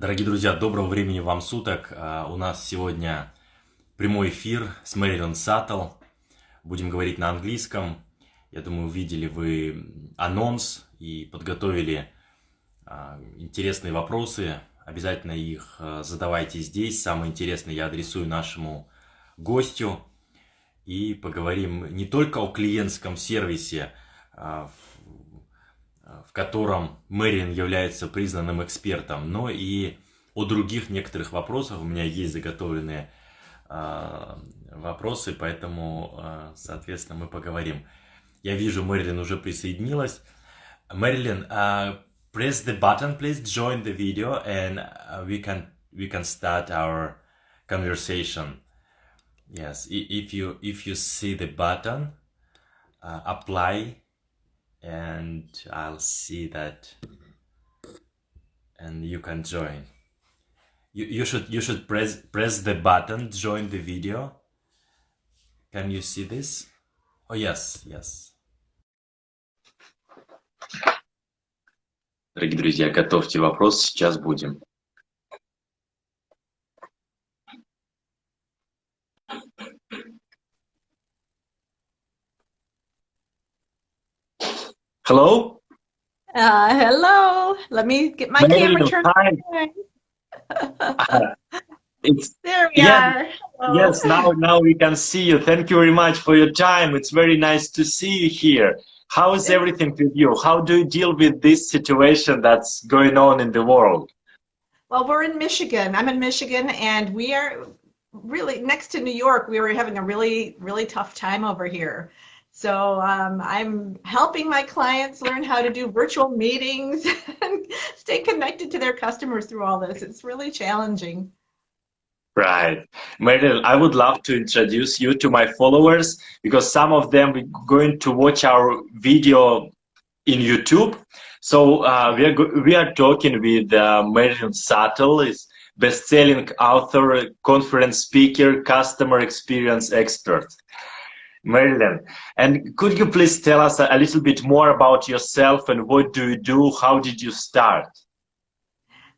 Дорогие друзья, доброго времени вам суток. У нас сегодня прямой эфир с Marilyn Suttle. Будем говорить на английском. Я думаю, увидели вы анонс и подготовили интересные вопросы. Обязательно их задавайте здесь. Самые интересные я адресую нашему гостю. И поговорим не только о клиентском сервисе, в котором Мэрилин является признанным экспертом, но и о других некоторых вопросах. У меня есть заготовленные вопросы, поэтому, соответственно, мы поговорим. Я вижу, Мэрилин уже присоединилась. Мэрилин, press the button, please join the video, and we can start our conversation. Yes, if you see the button, apply. And I'll see that, and you can join. You should press the button, join the video. Can you see this? Oh yes. Дорогие друзья, готовьте вопрос, сейчас будем. Hello? Hello. Let me get my camera turned on. There we are. Hello. Yes, now we can see you. Thank you very much for your time. It's very nice to see you here. How is everything with you? How do you deal with this situation that's going on in the world? Well, we're in Michigan. I'm in Michigan, and we are really next to New York. We were having a really, really tough time over here. So I'm helping my clients learn how to do virtual meetings and stay connected to their customers through all this. It's really challenging. Right. Marilyn, I would love to introduce you to my followers because some of them are going to watch our video in YouTube. So we are talking with Marilyn Suttle, is best-selling author, conference speaker, customer experience expert. Marilyn, and could you please tell us a little bit more about yourself and what do you do? How did you start?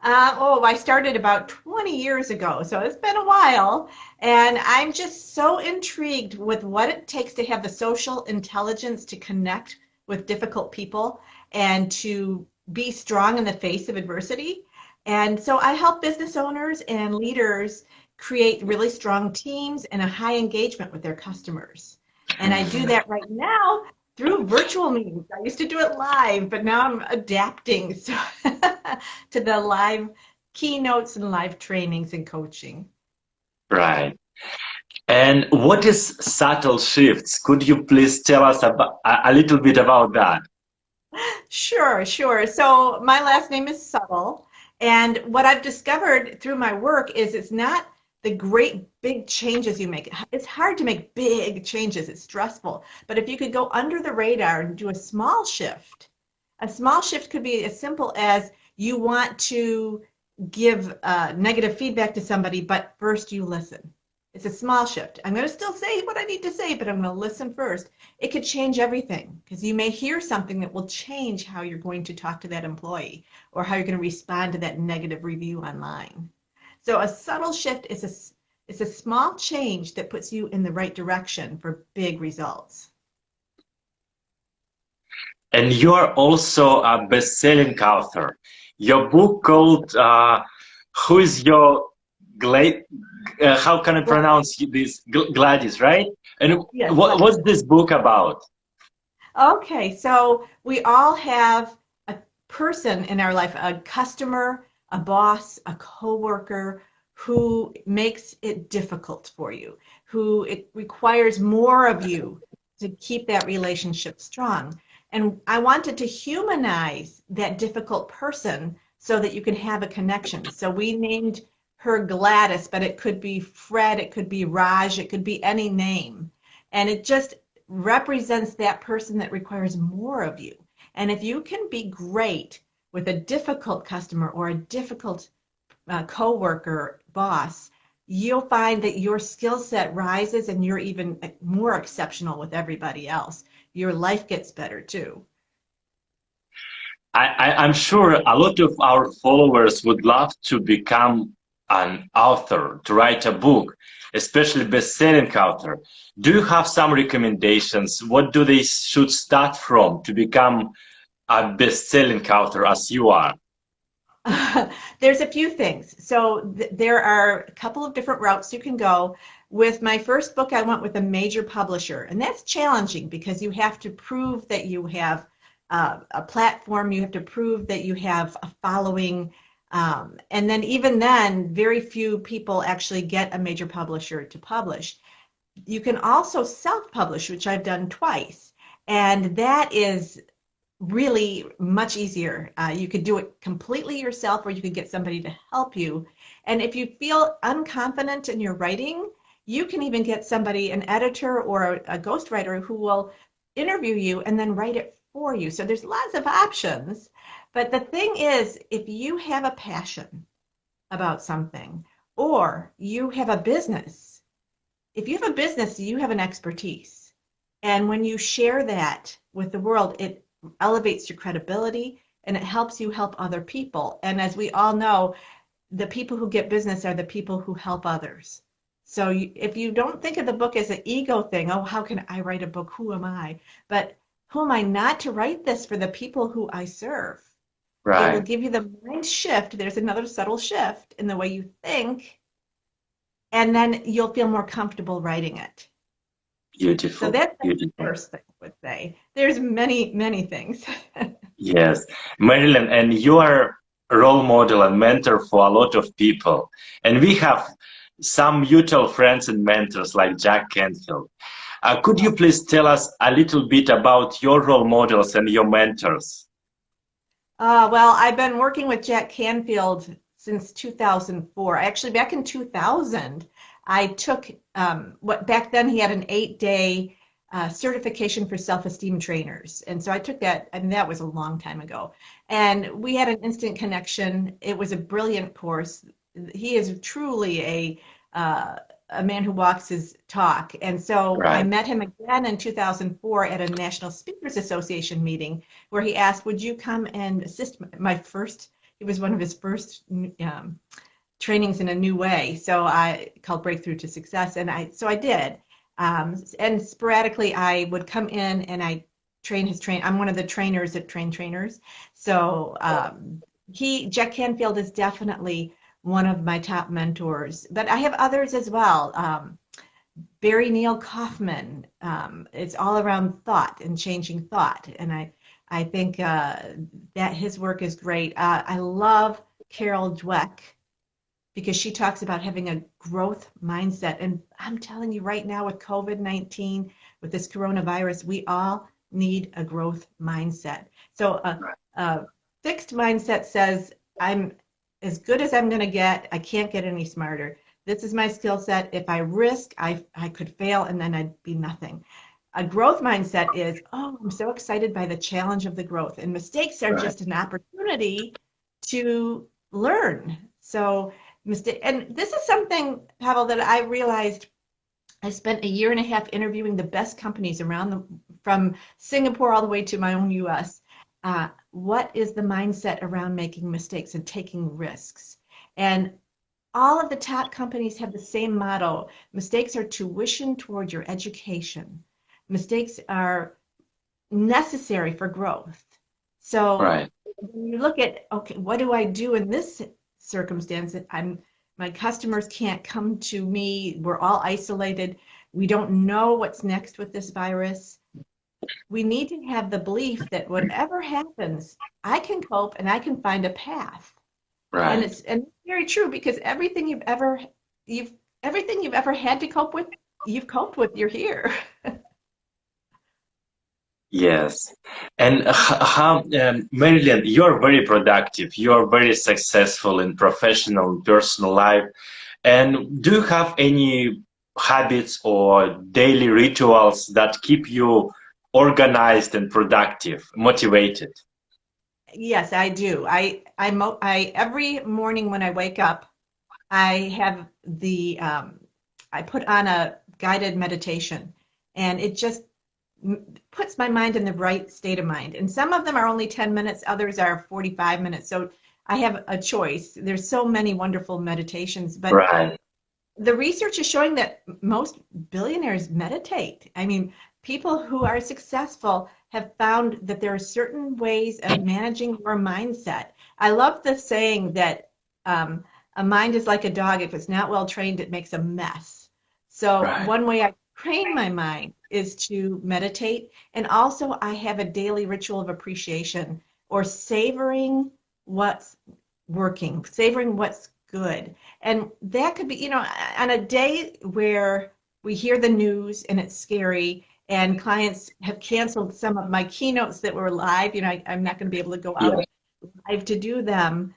I started about 20 years ago, so it's been a while, and I'm just so intrigued with what it takes to have the social intelligence to connect with difficult people and to be strong in the face of adversity. And so I help business owners and leaders create really strong teams and a high engagement with their customers. And I do that right now through virtual meetings. I used to do it live, but now I'm adapting to the live keynotes and live trainings and coaching. Right. And what is subtle shifts? Could you please tell us about, a little bit about that? Sure. So my last name is Suttle, and what I've discovered through my work is it's not the great big changes you make. It's hard to make big changes. It's stressful. But if you could go under the radar and do a small shift could be as simple as you want to give negative feedback to somebody, but first you listen. It's a small shift. I'm going to still say what I need to say, but I'm going to listen first. It could change everything because you may hear something that will change how you're going to talk to that employee or how you're going to respond to that negative review online. So a subtle shift is a small change that puts you in the right direction for big results. And you are also a best-selling author. Your book called "Who is Your how can I pronounce this? Gladys, right? And yes, what's this book about? Okay, so we all have a person in our life, a customer, a boss, a coworker who makes it difficult for you, who it requires more of you to keep that relationship strong. And I wanted to humanize that difficult person so that you can have a connection. So we named her Gladys, but it could be Fred, it could be Raj, it could be any name. And it just represents that person that requires more of you. And if you can be great with a difficult customer or a difficult coworker, boss, you'll find that your skill set rises and you're even more exceptional with everybody else. Your life gets better too. I'm sure a lot of our followers would love to become an author, to write a book, especially best-selling author. Do you have some recommendations? What do they should start from to become a best-selling author as you are? There's a few things. So there are a couple of different routes you can go. With my first book, I went with a major publisher, and that's challenging because you have to prove that you have a platform, you have to prove that you have a following, and then even then, very few people actually get a major publisher to publish. You can also self-publish, which I've done twice, and that is really much easier. You could do it completely yourself, or you could get somebody to help you. And if you feel unconfident in your writing, you can even get somebody, an editor or a ghostwriter, who will interview you and then write it for you. So there's lots of options. But the thing is, if you have a passion about something, or you have a business, if you have a business, you have an expertise. And when you share that with the world, it elevates your credibility and it helps you help other people. And as we all know, the people who get business are the people who help others. So if you don't think of the book as an ego thing, oh, how can I write a book? Who am I? But who am I not to write this for the people who I serve? It will Right. give you the mind shift. There's another subtle shift in the way you think, and then you'll feel more comfortable writing it. So Beautiful. that's the Beautiful. first thing I would say. There's many, many things. Yes, Marilyn, and you are a role model and mentor for a lot of people. And we have some mutual friends and mentors like Jack Canfield. Could you please tell us a little bit about your role models and your mentors? Well, I've been working with Jack Canfield since 2004. Actually, back in 2000, I took what back then he had an 8-day certification for self-esteem trainers. And so I took that, and that was a long time ago. And we had an instant connection. It was a brilliant course. He is truly a man who walks his talk. And so I Right. met him again in 2004 at a National Speakers Association meeting where he asked, would you come and assist my first, it was one of his first trainings in a new way. So I called Breakthrough to Success. And so I did. And sporadically I would come in and I I'm one of the trainers at Train Trainers. So Jack Canfield is definitely one of my top mentors, but I have others as well. Barry Neil Kaufman, it's all around thought and changing thought. And I think that his work is great. I love Carol Dweck because she talks about having a growth mindset. And I'm telling you right now with COVID-19, with this coronavirus, we all need a growth mindset. So a fixed mindset says, I'm as good as I'm going to get. I can't get any smarter. This is my skill set. If I risk, I could fail and then I'd be nothing. A growth mindset is, oh, I'm so excited by the challenge of the growth. And mistakes are Right. just an opportunity to learn. So and this is something, Pavel, that I realized. I spent a year and a half interviewing the best companies from Singapore all the way to my own US. What is the mindset around making mistakes and taking risks? And all of the top companies have the same motto. Mistakes are tuition toward your education. Mistakes are necessary for growth. So Right. when you look at, okay, what do I do in this circumstance? My customers can't come to me. We're all isolated. We don't know what's next with this virus. We need to have the belief that whatever happens, I can cope and I can find a path. And Right. it's very true because you've everything you've ever had to cope with, you've coped with. You're here. Yes. And how, Marilyn, you're very productive. You're very successful in professional and personal life. And do you have any habits or daily rituals that keep you organized and productive, motivated? Yes, I do. I every morning when I wake up, I have I put on a guided meditation, and it just puts my mind in the right state of mind. And some of them are only 10 minutes, others are 45 minutes. So I have a choice. There's so many wonderful meditations, but Right. the research is showing that most billionaires meditate. I mean, people who are successful have found that there are certain ways of managing your mindset. I love the saying that a mind is like a dog. If it's not well trained, it makes a mess. So Right. one way I train my mind is to meditate. And also I have a daily ritual of appreciation or savoring what's working, savoring what's good. And that could be, on a day where we hear the news and it's scary and clients have canceled some of my keynotes that were live, I'm not going to be able to go Yeah. out live to do them.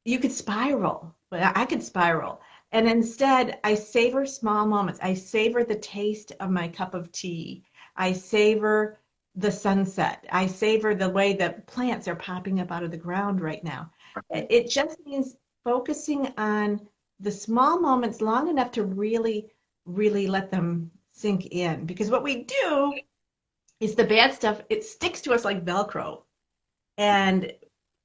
You could spiral. Well, I could spiral. And instead, I savor small moments. I savor the taste of my cup of tea. I savor the sunset. I savor the way that plants are popping up out of the ground right now. It just means focusing on the small moments long enough to really, really let them sink in. Because what we do is the bad stuff, it sticks to us like Velcro. And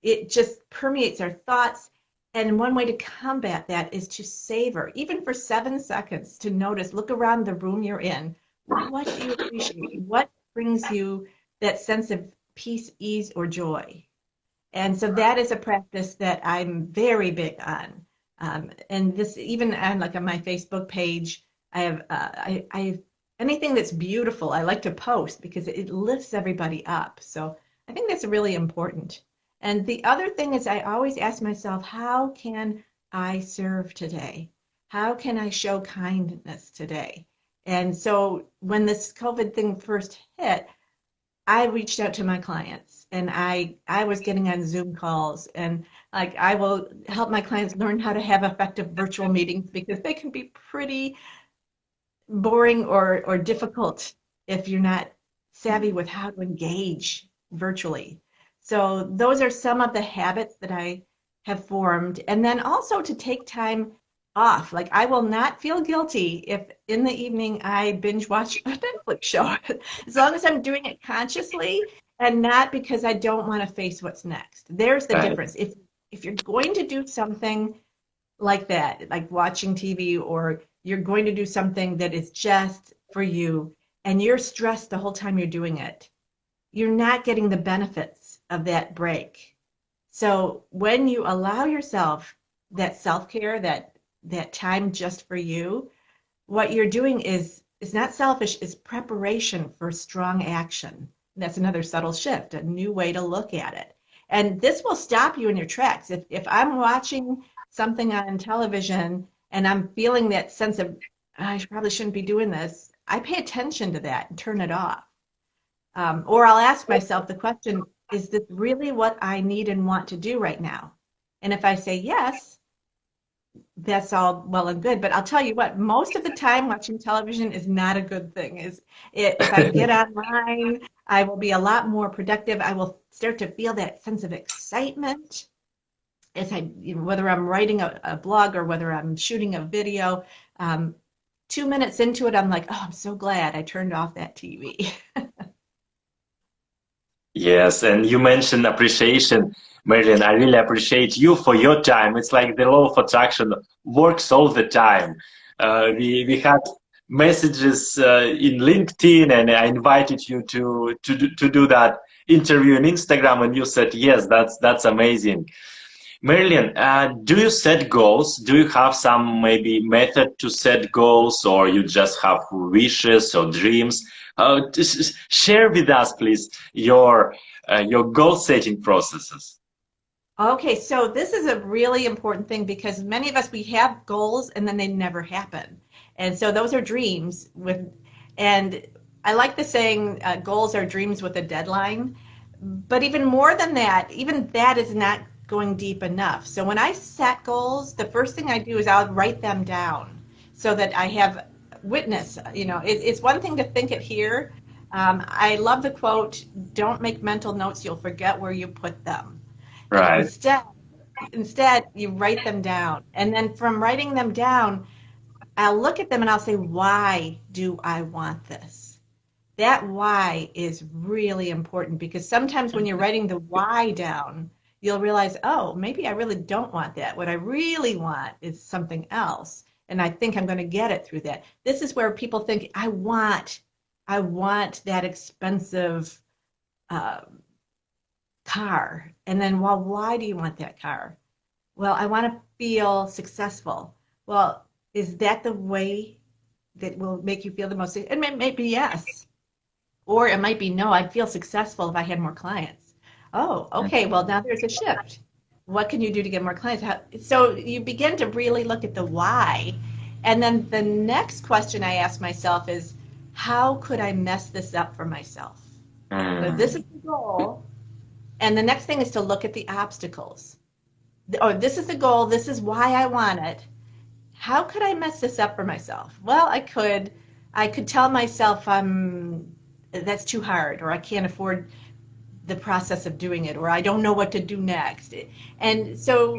it just permeates our thoughts. And one way to combat that is to savor, even for 7 seconds, to notice, look around the room you're in. What do you appreciate? What brings you that sense of peace, ease, or joy? And so that is a practice that I'm very big on. And this, even on like on my Facebook page, I have I anything that's beautiful, I like to post because it lifts everybody up. So I think that's really important. And the other thing is I always ask myself, how can I serve today? How can I show kindness today? And so when this COVID thing first hit, I reached out to my clients and I was getting on Zoom calls and like I will help my clients learn how to have effective virtual meetings because they can be pretty boring or difficult if you're not savvy with how to engage virtually. So those are some of the habits that I have formed. And then also to take time off. Like I will not feel guilty if in the evening I binge watch a Netflix show, as long as I'm doing it consciously and not because I don't want to face what's next. There's the Right. difference. If you're going to do something like that, like watching TV, or you're going to do something that is just for you and you're stressed the whole time you're doing it, you're not getting the benefits of that break. So when you allow yourself that self-care, that time just for you, what you're doing is not selfish, is preparation for strong action. That's another subtle shift, a new way to look at it. And this will stop you in your tracks. If I'm watching something on television and I'm feeling that sense of I probably shouldn't be doing this, I pay attention to that and turn it off. Or I'll ask myself the question, is this really what I need and want to do right now? And if I say yes, that's all well and good. But I'll tell you what, most of the time watching television is not a good thing. If I get online, I will be a lot more productive. I will start to feel that sense of excitement as whether I'm writing a blog or whether I'm shooting a video. 2 minutes into it, I'm like, oh, I'm so glad I turned off that TV. Yes, and you mentioned appreciation, Marilyn. I really appreciate you for your time. It's like the law of attraction works all the time. We had messages in LinkedIn, and I invited you to do that interview on Instagram, and you said yes. That's amazing. Marilyn, do you set goals? Do you have some maybe method to set goals, or you just have wishes or dreams? Share with us, please, your goal setting processes. Okay, so this is a really important thing because many of us we have goals and then they never happen. And so those are dreams and I like the saying goals are dreams with a deadline. But even more than that, even that is not going deep enough. So when I set goals, the first thing I do is I'll write them down so that I have witness. It's one thing to think it here. I love the quote, don't make mental notes, you'll forget where you put them. And Right. instead you write them down. And then from writing them down, I'll look at them and I'll say, why do I want this? That why is really important, because sometimes when you're writing the why down, you'll realize, oh, maybe I really don't want that. What I really want is something else. And I think I'm going to get it through that. This is where people think, I want that expensive uh, car. And then, well, why do you want that car? Well, I want to feel successful. Well, is that the way that will make you feel the most? And maybe yes. Or it might be, no, I'd feel successful if I had more clients. Oh, okay, well, now there's a shift. What can you do to get more clients? So you begin to really look at the why. And then the next question I ask myself is, how could I mess this up for myself? So this is the goal. And the next thing is to look at the obstacles. Oh, this is the goal. This is why I want it. How could I mess this up for myself? Well, I could tell myself that's too hard, or I can't afford the process of doing it, or I don't know what to do next. And so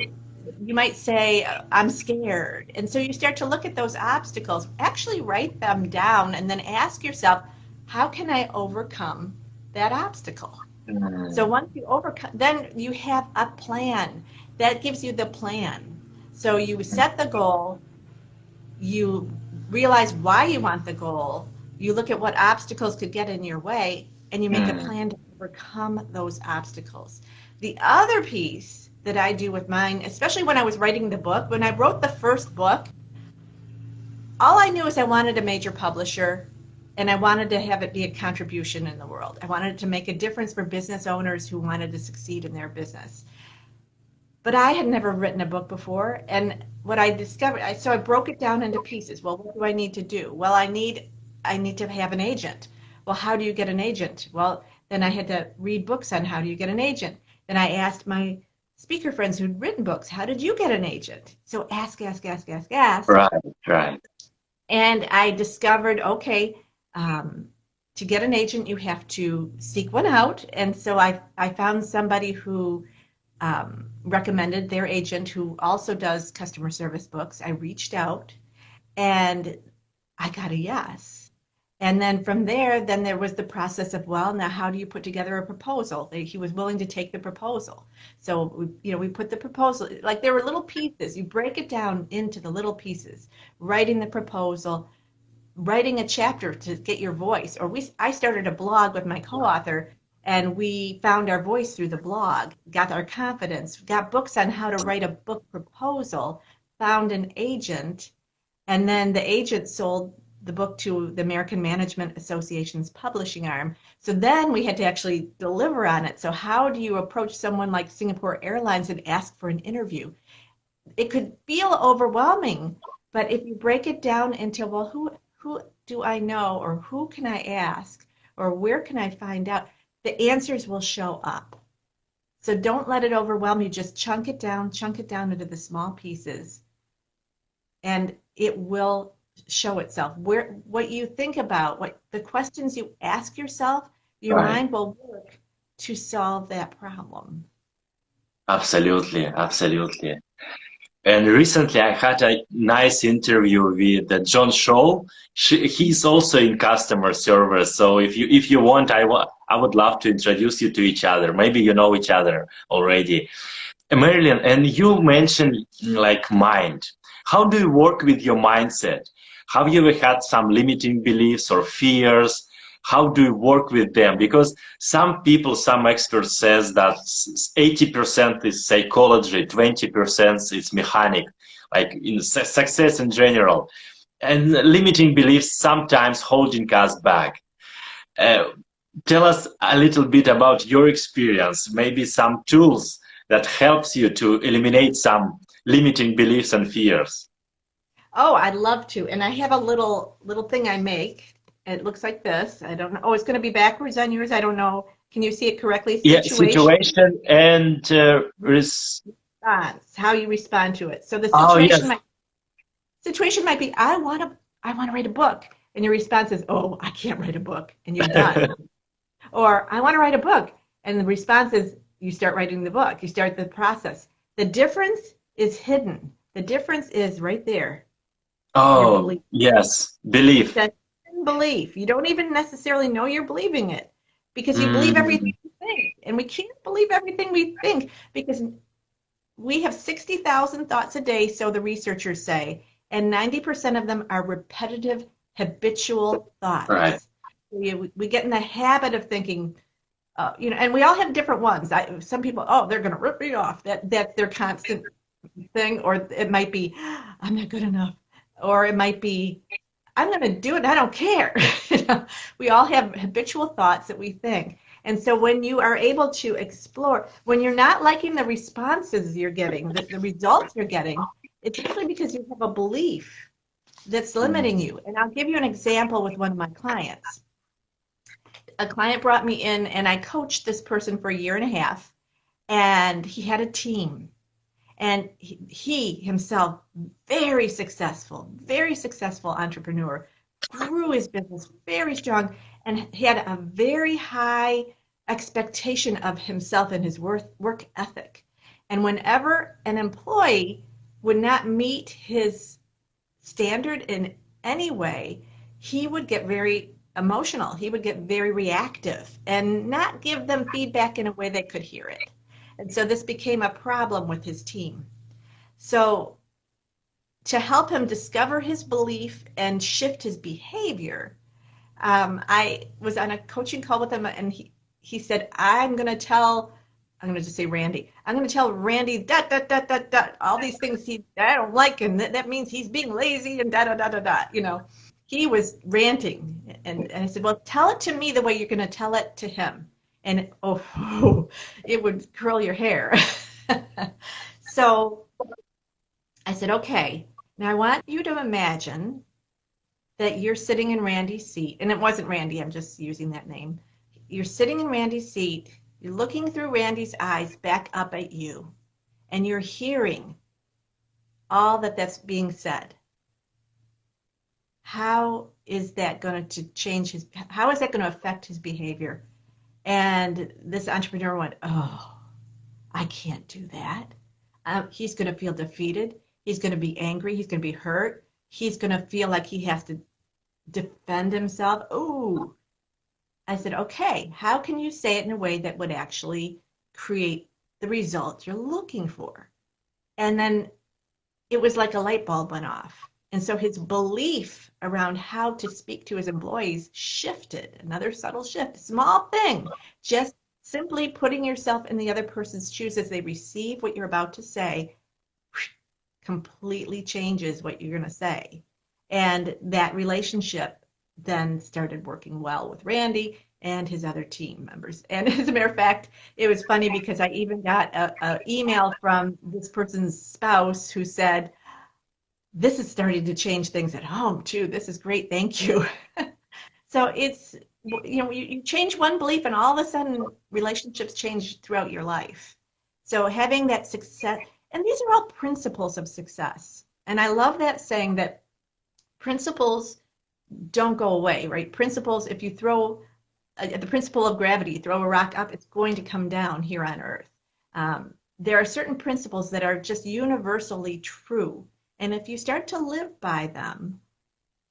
you might say, I'm scared. And so you start to look at those obstacles, actually write them down, and then ask yourself, how can I overcome that obstacle? So once you overcome, then you have a plan. That gives you the plan. So you set the goal, you realize why you want the goal, you look at what obstacles could get in your way, and you make a plan to overcome those obstacles. The other piece that I do with mine, especially when I was writing the book, when I wrote the first book, all I knew is I wanted a major publisher, and I wanted to have it be a contribution in the world. I wanted it to make a difference for business owners who wanted to succeed in their business. But I had never written a book before, and what I discovered, so I broke it down into pieces. Well, what do I need to do? Well, I need to have an agent. Well, how do you get an agent? Well, then I had to read books on how do you get an agent. Then I asked my speaker friends who'd written books, how did you get an agent? So ask. Right. And I discovered, okay, to get an agent, you have to seek one out. And so I found somebody who recommended their agent who also does customer service books. I reached out and I got a yes. And then from there, then there was the process of, well, now how do you put together a proposal? He was willing to take the proposal. So, we put the proposal, like there were little pieces. You break it down into the little pieces, writing the proposal, writing a chapter to get your voice. I started a blog with my co-author, and we found our voice through the blog, got our confidence, got books on how to write a book proposal, found an agent, and then the agent sold the book to the American Management Association's publishing arm. So then we had to actually deliver on it. So how do you approach someone like Singapore Airlines and ask for an interview? It could feel overwhelming, but if you break it down into, well, who do I know, or who can I ask, or where can I find out, the answers will show up. So don't let it overwhelm you. Just chunk it down into the small pieces, and it will show itself. What you think about, what the questions you ask yourself, your mind will work to solve that problem. Absolutely. And recently I had a nice interview with John Shaw. He's also in customer service. So if you want, I would love to introduce you to each other. Maybe you know each other already. Marilyn, and you mentioned like mind. How do you work with your mindset? Have you ever had some limiting beliefs or fears? How do you work with them? Because some experts says that 80% is psychology, 20% is mechanic, like in success in general. And limiting beliefs sometimes holding us back. Tell us a little bit about your experience, maybe some tools that helps you to eliminate some limiting beliefs and fears. Oh, I'd love to. And I have a little thing I make. It looks like this. I don't know. Oh, it's going to be backwards on yours. I don't know. Can you see it correctly? Yeah, situation and response. How you respond to it. So the situation might be, I want to write a book, and your response is, oh, I can't write a book, and you're done. Or I want to write a book, and the response is, you start writing the book. You start the process. The difference is hidden. The difference is right there. Oh, yes, belief. That belief. You don't even necessarily know you're believing it because you believe everything Mm, you think. And we can't believe everything we think because we have 60,000 thoughts a day, so the researchers say, and 90% of them are repetitive, habitual right. thoughts. We get in the habit of thinking, and we all have different ones. Some people, they're going to rip me off. That's their constant thing. Or it might be, I'm not good enough. Or it might be, I'm going to do it. I don't care. We all have habitual thoughts that we think. And so when you are able to explore, when you're not liking the responses you're getting, the results you're getting, it's usually because you have a belief that's limiting Mm, you. And I'll give you an example with one of my clients. A client brought me in and I coached this person for a year and a half, and he had a team. And he himself, very successful entrepreneur, grew his business very strong, and he had a very high expectation of himself and his work ethic. And whenever an employee would not meet his standard in any way, he would get very emotional. He would get very reactive and not give them feedback in a way they could hear it. And so this became a problem with his team. So to help him discover his belief and shift his behavior, I was on a coaching call with him, and he said, I'm going to just say Randy. I'm going to tell Randy all these things I don't like, and that means he's being lazy and da da da da da. He was ranting, and I said, well, tell it to me the way you're going to tell it to him, and it would curl your hair. So I said, okay, now I want you to imagine that you're sitting in Randy's seat, and it wasn't Randy, I'm just using that name. You're sitting in Randy's seat, you're looking through Randy's eyes back up at you, and you're hearing all that's being said. How is that going to how is that going to affect his behavior? And this entrepreneur went, I can't do that. He's going to feel defeated. He's going to be angry. He's going to be hurt. He's going to feel like he has to defend himself. Oh, I said, okay, how can you say it in a way that would actually create the results you're looking for? And then it was like a light bulb went off. And so his belief around how to speak to his employees shifted, another subtle shift, small thing, just simply putting yourself in the other person's shoes as they receive what you're about to say completely changes what you're going to say. And that relationship then started working well with Randy and his other team members. And as a matter of fact, it was funny because I even got an email from this person's spouse who said, this is starting to change things at home too. This is great. Thank you. So it's, you change one belief and all of a sudden relationships change throughout your life. So having that success, and these are all principles of success. And I love that saying that principles don't go away, right? Principles, if you throw the principle of gravity, you throw a rock up, it's going to come down here on Earth. There are certain principles that are just universally true. And if you start to live by them,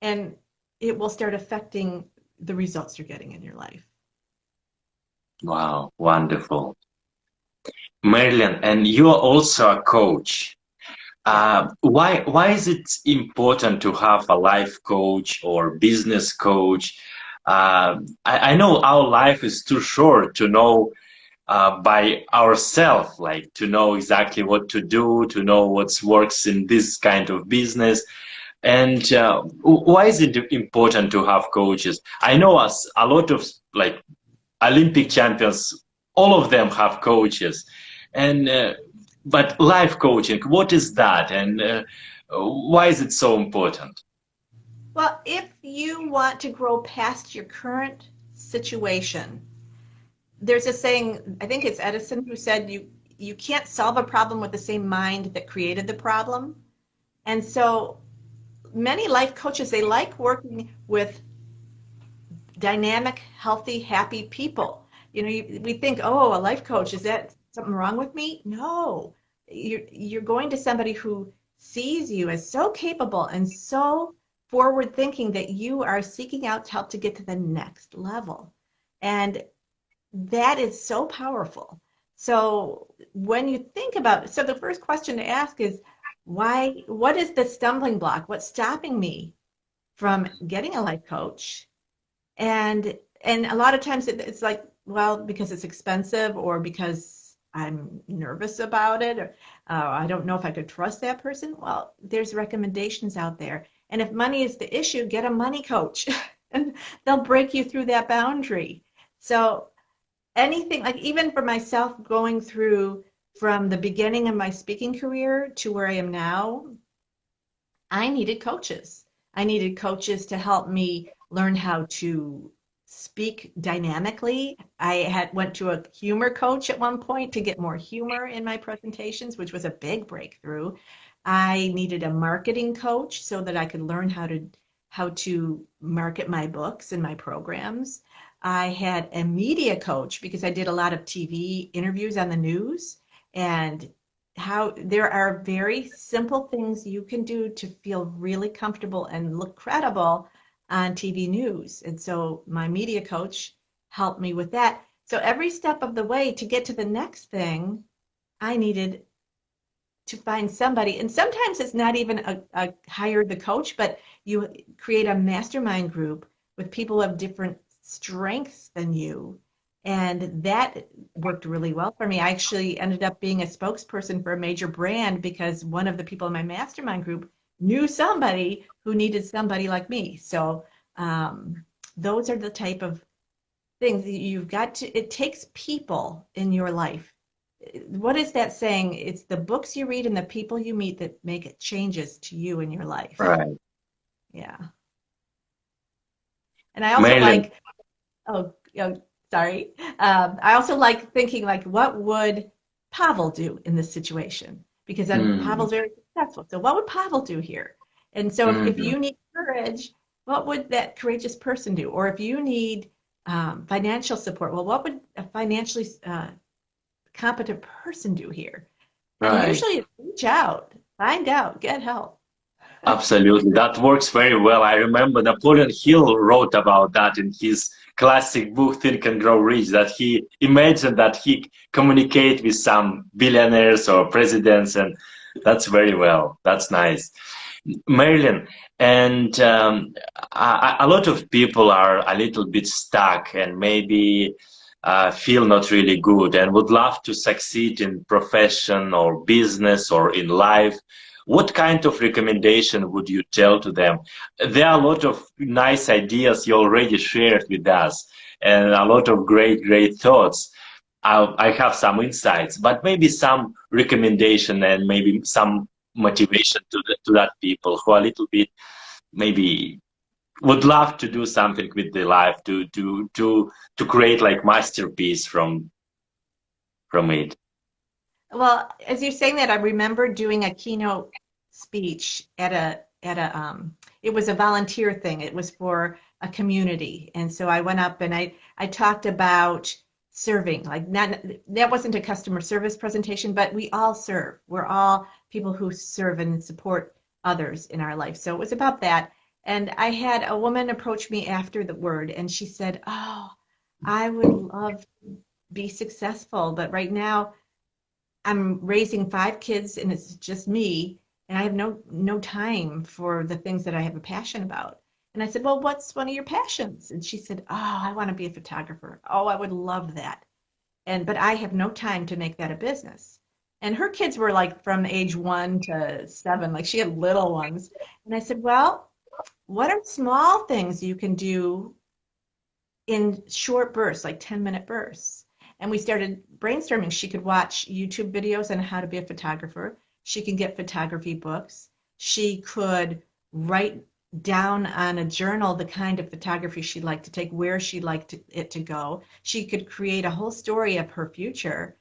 and it will start affecting the results you're getting in your life. wow, wonderful. Marilyn, and you are also a coach. Yeah. Why is it important to have a life coach or business coach? I know our life is too short to know by ourselves, like to know exactly what to do, to know what works in this kind of business. And why is it important to have coaches? I know us a lot of like Olympic champions, all of them have coaches, and but life coaching, what is that, and why is it so important? Well, if you want to grow past your current situation, there's a saying, I think it's Edison who said you can't solve a problem with the same mind that created the problem. And so many life coaches, they like working with dynamic, healthy, happy people. We think, a life coach, is that something wrong with me? No. You're going to somebody who sees you as so capable and so forward thinking that you are seeking out help to get to the next level. And that is so powerful. So when you think about, so the first question to ask is, why, what is the stumbling block? What's stopping me from getting a life coach? And a lot of times it's like, well, because it's expensive, or because I'm nervous about it, or I don't know if I could trust that person. Well, there's recommendations out there. And if money is the issue, get a money coach and they'll break you through that boundary. So anything, like even for myself, going through from the beginning of my speaking career to where I am now, I needed coaches. I needed coaches to help me learn how to speak dynamically. I had went to a humor coach at one point to get more humor in my presentations, which was a big breakthrough. I needed a marketing coach so that I could learn how to market my books and my programs. I had a media coach because I did a lot of TV interviews on the news, and how there are very simple things you can do to feel really comfortable and look credible on TV news. And so my media coach helped me with that. So every step of the way to get to the next thing, I needed to find somebody. And sometimes it's not even a hire the coach, but you create a mastermind group with people of different strengths than you. And that worked really well for me. I actually ended up being a spokesperson for a major brand because one of the people in my mastermind group knew somebody who needed somebody like me. So those are the type of things that you've got to, it takes people in your life. What is that saying? It's the books you read and the people you meet that make it changes to you in your life. Right. Yeah. And I also Marilyn. like, oh, sorry. I also like thinking like, what would Pavel do in this situation? Because then Mm, Pavel's very successful. So what would Pavel do here? And so if mm, you need courage, what would that courageous person do? Or if you need financial support, well, what would a financially competent person do here? And right. usually it's reach out, find out, get help. Absolutely. That works very well. I remember Napoleon Hill wrote about that in his classic book, Think and Grow Rich, that he imagined that he communicate with some billionaires or presidents, and that's very well. That's nice. Marilyn, and a lot of people are a little bit stuck and maybe feel not really good and would love to succeed in profession or business or in life. What kind of recommendation would you tell to them? There are a lot of nice ideas you already shared with us and a lot of great thoughts. I have some insights, but maybe some recommendation and maybe some motivation to that people who are a little bit maybe would love to do something with their life to create like masterpiece from it. Well, as you're saying that, I remember doing a keynote speech at a it was a volunteer thing. It was for a community. And so I went up and I talked about serving. Like not that wasn't a customer service presentation, but we all serve. We're all people who serve and support others in our life. So it was about that. And I had a woman approach me after the word and she said, "Oh, I would love to be successful, but right now I'm raising 5 kids and it's just me, and I have no time for the things that I have a passion about." And I said, "Well, what's one of your passions?" And she said, "Oh, I want to be a photographer. Oh, I would love that. But I have no time to make that a business." And her kids were like from age 1 to 7, like she had little ones. And I said, "Well, what are small things you can do in short bursts, like 10-minute bursts?" And we started brainstorming. She could watch YouTube videos on how to be a photographer. She can get photography books. She could write down on a journal the kind of photography she'd like to take, where she'd like it to go. She could create a whole story of her future.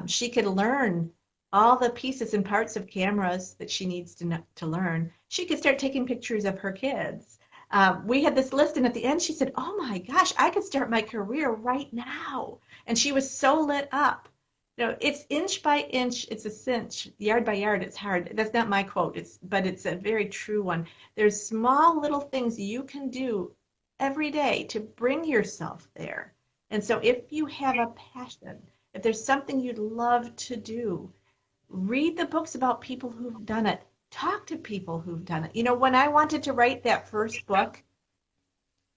She could learn all the pieces and parts of cameras that she needs to learn. She could start taking pictures of her kids. We had this list, and at the end, she said, "Oh my gosh, I could start my career right now." And she was so lit up. It's inch by inch, it's a cinch. Yard by yard, it's hard. That's not my quote, but it's a very true one. There's small little things you can do every day to bring yourself there. And so if you have a passion, if there's something you'd love to do, read the books about people who've done it. Talk to people who've done it. When I wanted to write that first book,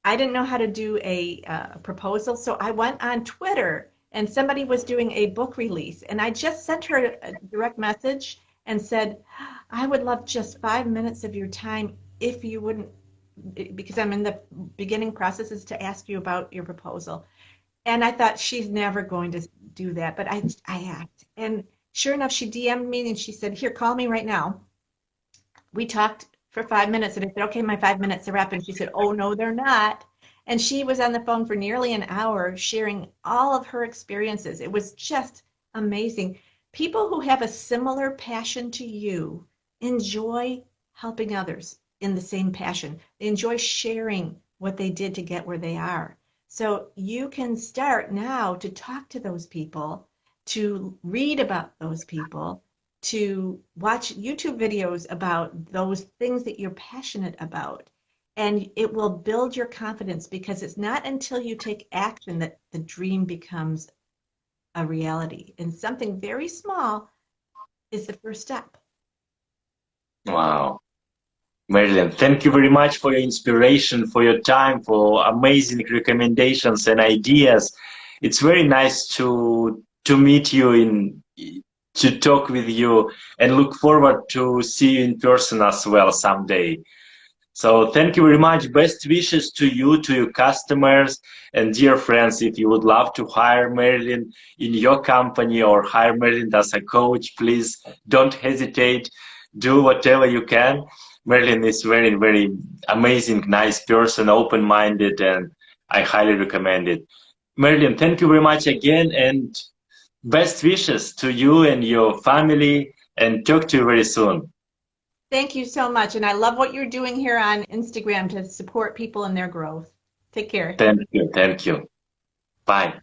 I didn't know how to do a proposal, so I went on Twitter and somebody was doing a book release, and I just sent her a direct message and said, I would love just 5 minutes of your time if you wouldn't, because I'm in the beginning processes to ask you about your proposal. And I thought she's never going to do that, but I asked. And sure enough, she DM'd me and she said, here, call me right now. We talked for 5 minutes and I said, okay, my 5 minutes are up. And she said, oh, no, they're not. And she was on the phone for nearly an hour sharing all of her experiences. It was just amazing. People who have a similar passion to you enjoy helping others in the same passion. They enjoy sharing what they did to get where they are. So you can start now to talk to those people, to read about those people, to watch YouTube videos about those things that you're passionate about. And it will build your confidence because it's not until you take action that the dream becomes a reality. And something very small is the first step. Wow. Marilyn, thank you very much for your inspiration, for your time, for amazing recommendations and ideas. It's very nice to meet you to talk with you and look forward to see you in person as well someday. So thank you very much. Best wishes to you, to your customers, and dear friends. If you would love to hire Marilyn in your company or hire Marilyn as a coach, please don't hesitate. Do whatever you can. Marilyn is very, very amazing, nice person, open-minded, and I highly recommend it. Marilyn, thank you very much again, and best wishes to you and your family, and talk to you very soon. Thank you so much. And I love what you're doing here on Instagram to support people in their growth. Take care. Thank you. Thank you. Bye.